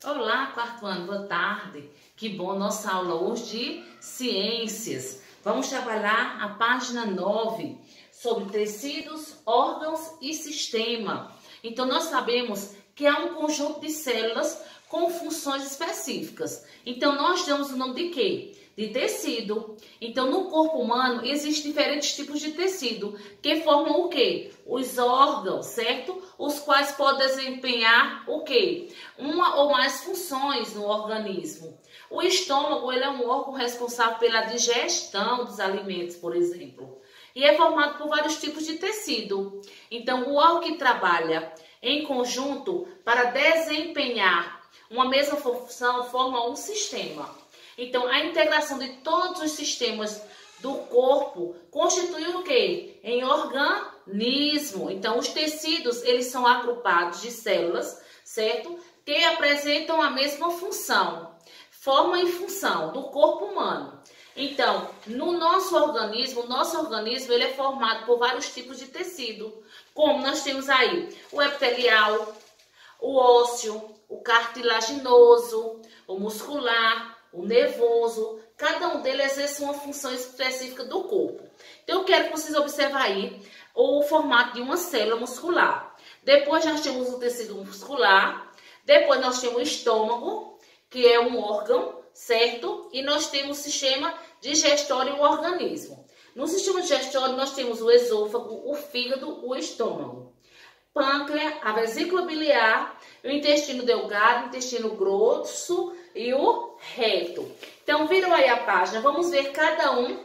Olá, quarto ano, boa tarde. Que bom, nossa aula hoje de ciências. Vamos trabalhar a página 9 sobre tecidos, órgãos e sistema. Então, nós sabemos que há um conjunto de células com funções específicas. Então, nós damos o nome de quê? De tecido. Então, no corpo humano, existem diferentes tipos de tecido que formam o quê? Os órgãos, certo? Os quais podem desempenhar o quê? Uma ou mais funções no organismo. O estômago, ele é um órgão responsável pela digestão dos alimentos, por exemplo. E é formado por vários tipos de tecido. Então, o órgão que trabalha em conjunto para desempenhar uma mesma função forma um sistema. Então, a integração de todos os sistemas do corpo constitui o quê? Em organismo. Então, os tecidos, eles são agrupados de células, certo? Que apresentam a mesma função, forma e função do corpo humano. Então, no nosso organismo ele é formado por vários tipos de tecido, como nós temos aí o epitelial, o ósseo, o cartilaginoso, o muscular, o nervoso. Cada um deles exerce uma função específica do corpo. Então, eu quero que vocês observem aí o formato de uma célula muscular. Depois nós temos o tecido muscular, depois nós temos o estômago, que é um órgão, certo? E nós temos o sistema digestório e o organismo. No sistema digestório nós temos o esôfago, o fígado, o estômago, pâncreas, a vesícula biliar, o intestino delgado, o intestino grosso e o reto. Então, viram aí a página, vamos ver cada um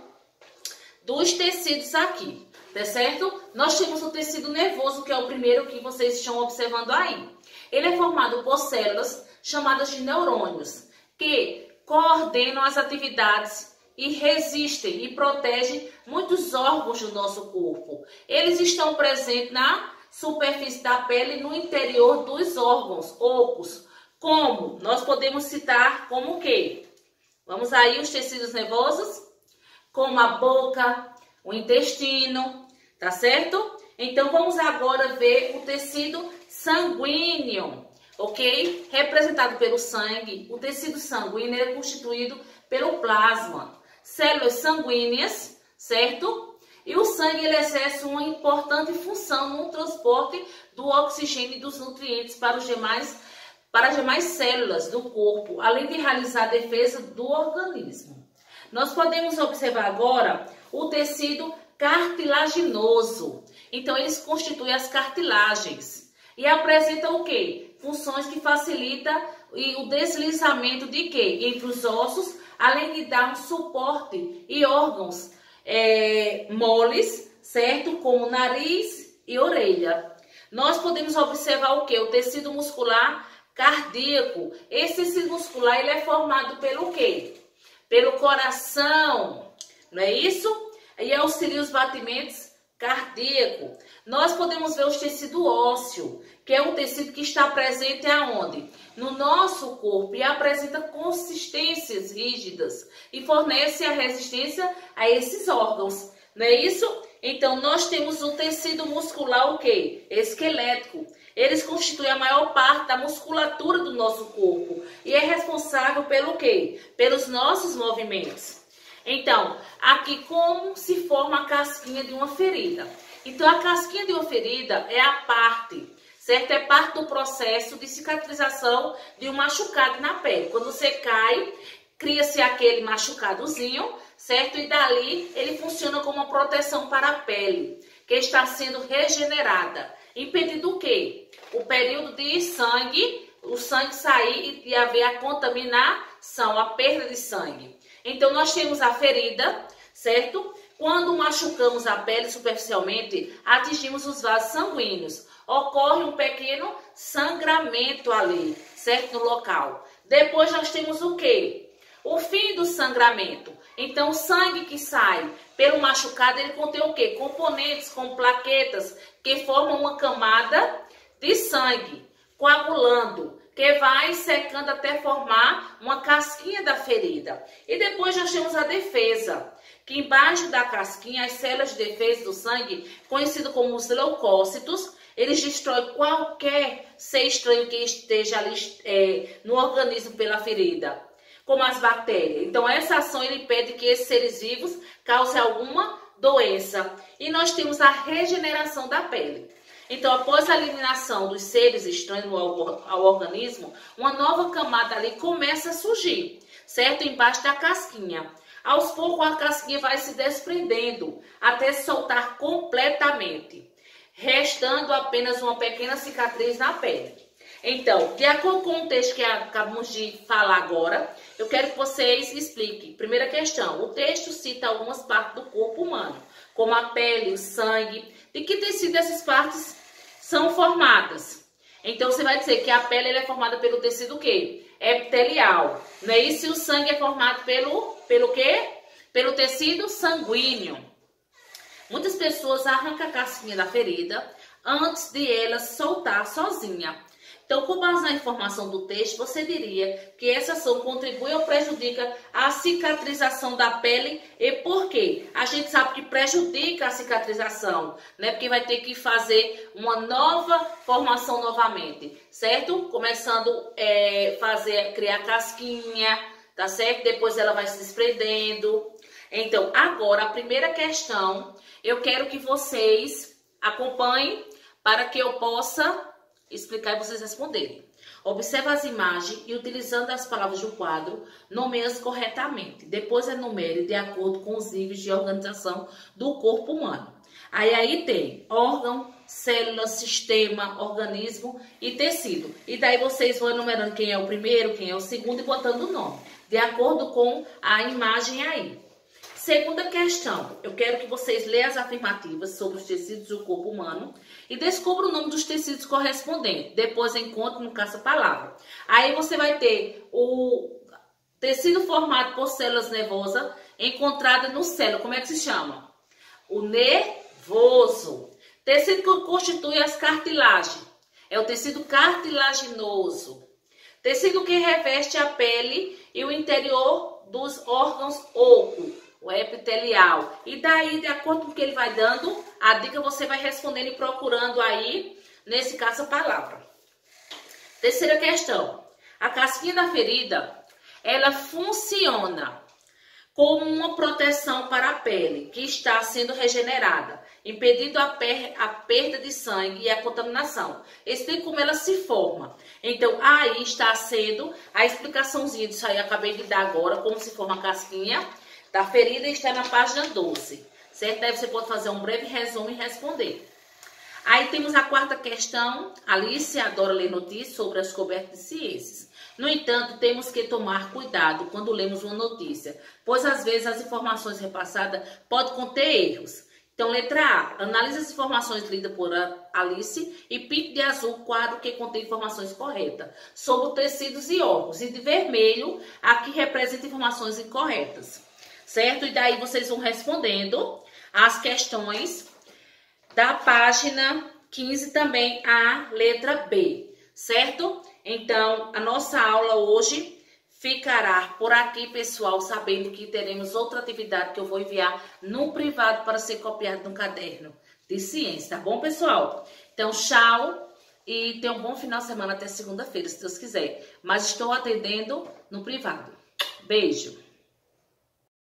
dos tecidos aqui, tá certo? Nós temos o tecido nervoso, que é o primeiro que vocês estão observando aí. Ele é formado por células chamadas de neurônios, que coordenam as atividades e resistem e protegem muitos órgãos do nosso corpo. Eles estão presentes na superfície da pele e no interior dos órgãos ocos. Como? Nós podemos citar como o quê? Vamos aí os tecidos nervosos, como a boca, o intestino, tá certo? Então, vamos agora ver o tecido sanguíneo, ok? Representado pelo sangue. O tecido sanguíneo é constituído pelo plasma, células sanguíneas, certo? E o sangue ele exerce uma importante função no transporte do oxigênio e dos nutrientes para as demais células do corpo, além de realizar a defesa do organismo. Nós podemos observar agora o tecido cartilaginoso. Então, eles constituem as cartilagens e apresentam o quê? Funções que facilitam o deslizamento de quê? Entre os ossos, além de dar um suporte e órgãos moles, certo? Como nariz e orelha. Nós podemos observar o quê? O tecido muscular cardíaco. Esse tecido muscular ele é formado pelo quê? Pelo coração, não é isso? E auxilia os batimentos cardíacos. Nós podemos ver o tecido ósseo, que é um tecido que está presente aonde? No nosso corpo e apresenta consistências rígidas e fornece a resistência a esses órgãos, não é isso? Então, nós temos o tecido muscular o quê? Esquelético. Eles constituem a maior parte da musculatura do nosso corpo e é responsável pelo quê? Pelos nossos movimentos. Então, aqui como se forma a casquinha de uma ferida. Então, a casquinha de uma ferida é a parte, certo? É parte do processo de cicatrização de um machucado na pele. Quando você cai, cria-se aquele machucadozinho, certo? E dali ele funciona como uma proteção para a pele, que está sendo regenerada, impedindo o quê? O período de sangue, o sangue sair e haver a contaminação, a perda de sangue. Então, nós temos a ferida, certo? Quando machucamos a pele superficialmente, atingimos os vasos sanguíneos. Ocorre um pequeno sangramento ali, certo? No local. Depois, nós temos o quê? O fim do sangramento. Então, o sangue que sai pelo machucado, ele contém o quê? Componentes como plaquetas, que formam uma camada de sangue, coagulando, que vai secando até formar uma casquinha da ferida. E depois nós temos a defesa, que embaixo da casquinha, as células de defesa do sangue, conhecidas como os leucócitos, Eles destroem qualquer ser estranho que esteja ali no organismo pela ferida, como as bactérias. Então, essa ação ele impede que esses seres vivos causem alguma doença. E nós temos a regeneração da pele. Então, após a eliminação dos seres estranhos ao organismo, uma nova camada ali começa a surgir, certo? Embaixo da casquinha. Aos poucos, a casquinha vai se desprendendo até se soltar completamente, restando apenas uma pequena cicatriz na pele. Então, de acordo com o texto que acabamos de falar agora, eu quero que vocês expliquem. Primeira questão, o texto cita algumas partes do corpo humano, como a pele, o sangue. De que tecido essas partes são formadas? Então, você vai dizer que a pele é formada pelo tecido o quê? Epitelial. Não é isso? E o sangue é formado pelo quê? Pelo tecido sanguíneo. Muitas pessoas arrancam a casquinha da ferida antes de ela soltar sozinha. Então, com base na informação do texto, você diria que essa ação contribui ou prejudica a cicatrização da pele e por quê? A gente sabe que prejudica a cicatrização, né? Porque vai ter que fazer uma nova formação novamente, certo? Começando criar casquinha, tá certo? Depois ela vai se desprendendo. Então, agora, a primeira questão, eu quero que vocês acompanhem para que eu possa explicar e vocês responderem. Observe as imagens e, utilizando as palavras do quadro, nomeie-as corretamente. Depois enumere de acordo com os níveis de organização do corpo humano. Aí tem órgão, célula, sistema, organismo e tecido. E daí vocês vão enumerando quem é o primeiro, quem é o segundo e botando o nome, de acordo com a imagem aí. Segunda questão, eu quero que vocês leiam as afirmativas sobre os tecidos do corpo humano e descubra o nome dos tecidos correspondentes. Depois encontre no caça-palavra. Aí você vai ter o tecido formado por células nervosas encontrada no cérebro. Como é que se chama? O nervoso. Tecido que constitui as cartilagens. É o tecido cartilaginoso. Tecido que reveste a pele e o interior dos órgãos ocos. O epitelial. E daí, de acordo com o que ele vai dando, a dica você vai respondendo e procurando aí, nesse caso, a palavra. Terceira questão. A casquinha da ferida, ela funciona como uma proteção para a pele, que está sendo regenerada, impedindo a perda de sangue e a contaminação. Explica como ela se forma. Então, aí está sendo a explicaçãozinha disso aí, eu acabei de dar agora, como se forma a casquinha da ferida, está na página 12, certo? Daí você pode fazer um breve resumo e responder. Aí temos a quarta questão. Alice adora ler notícias sobre as descobertas de ciências. No entanto, temos que tomar cuidado quando lemos uma notícia, pois às vezes as informações repassadas podem conter erros. Então, letra A, analise as informações lidas por Alice e pinte de azul o quadro que contém informações corretas sobre tecidos e órgãos. E de vermelho, aqui representa informações incorretas. Certo? E daí vocês vão respondendo as questões da página 15 também, a letra B, certo? Então, a nossa aula hoje ficará por aqui, pessoal, sabendo que teremos outra atividade que eu vou enviar no privado para ser copiado no caderno de ciência, tá bom, pessoal? Então, tchau e tenha um bom final de semana até segunda-feira, se Deus quiser. Mas estou atendendo no privado. Beijo!